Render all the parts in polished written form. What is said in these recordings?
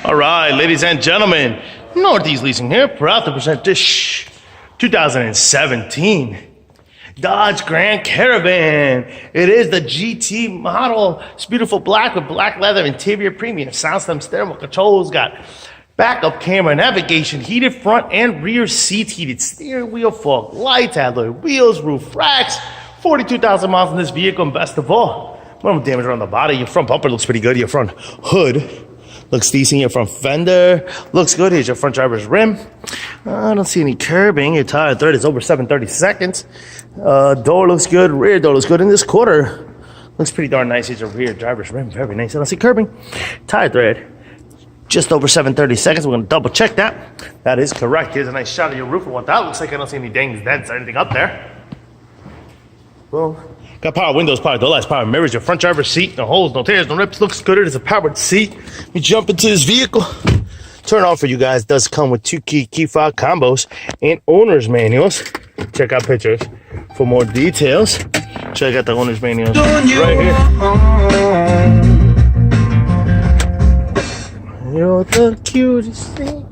All right, ladies and gentlemen, Northeast Leasing here, proud to present this 2017 Dodge Grand Caravan. It is the GT model. It's beautiful black with black leather, interior premium, sound system, steering wheel controls, got backup camera, navigation, heated front and rear seats, heated steering wheel, fog lights, alloy wheels, roof racks, 42,000 miles in this vehicle, and best of all, minimal damage around the body. Your front bumper looks pretty good. Your front hood looks decent. Your front fender looks good. Here's your front driver's rim. I don't see any curbing. Your tire thread is over 730 seconds. Door looks good. Rear door looks good. In this quarter, looks pretty darn nice. Here's your rear driver's rim. Very nice. I don't see curbing. Tire thread, just over 730 seconds. We're going to double check that. That is correct. Here's a nice shot of your roof and what that looks like. I don't see any dings, dents, or anything up there. Boom. Got power windows, power door lights, power mirrors, your front driver's seat, no holes, no tears, no rips, looks good. It is a powered seat. You jump into this vehicle. Turn on for you guys. Does come with 2 key fob combos and owner's manuals. Check out pictures for more details. Check out the owner's manuals right here. You're the cutest thing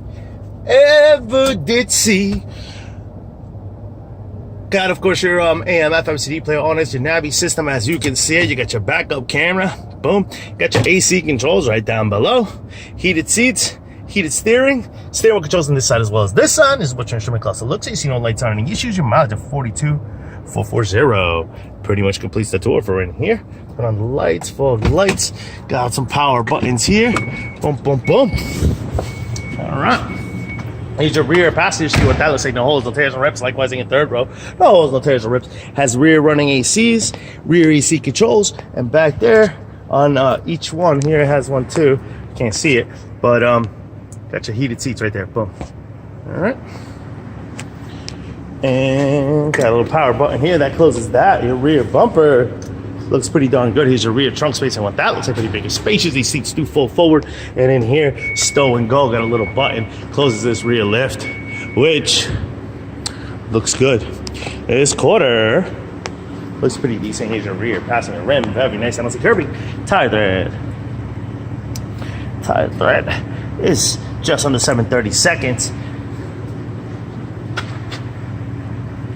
ever did see. Got, of course, your AM FM CD player on it, your Navi system, as you can see it. You got your backup camera, boom. Got your AC controls right down below. Heated seats, heated steering wheel controls on this side as well as this side. This is what your instrument cluster looks like. You see no lights on any issues. Your mileage of 42,440. Pretty much completes the tour for in here. Put on the lights, fog lights. Got some power buttons here. Boom, boom, boom. All right. Here's your rear passenger seat. What that looks like. No holes, no tears, no rips. Likewise in your third row. No holes, no tears, no rips. Has rear running ACs, rear AC controls, and back there on each one here has one too. Can't see it, but got your heated seats right there. Boom. All right. And got a little power button here that closes that. Your rear bumper looks pretty darn good. Here's your rear trunk space, and what that looks like, pretty big and spacious. These seats do fold forward, and in here, stow and go. Got a little button, closes this rear lift, which looks good. This quarter looks pretty decent. Here's your rear passenger rim, very nice. I don't see curbing. Tire thread is just under 730 seconds.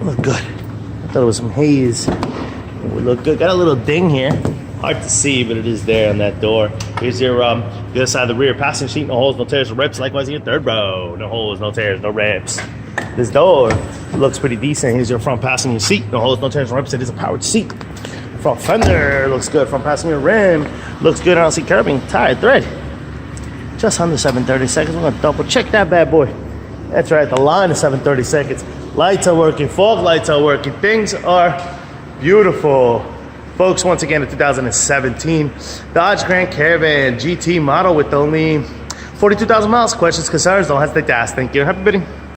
Look good. I thought it was some haze. It would look good. Got a little ding here. Hard to see, but it is there on that door. Here's your the other side of the rear passenger seat. No holes, no tears, no rips. Likewise in your third row. No holes, no tears, no rips. This door looks pretty decent. Here's your front passenger seat. No holes, no tears, no rips. It is a powered seat. Front fender looks good. Front passenger rim looks good. I don't see curbing. Tire thread, just under 730 seconds. We're gonna double check that bad boy. That's right, the line is 730 seconds. Lights are working. Fog lights are working. Things are beautiful. Folks, once again, the 2017 Dodge Grand Caravan GT model with only 42,000 miles. Questions, concerns, don't hesitate to ask. Thank you. Happy bidding.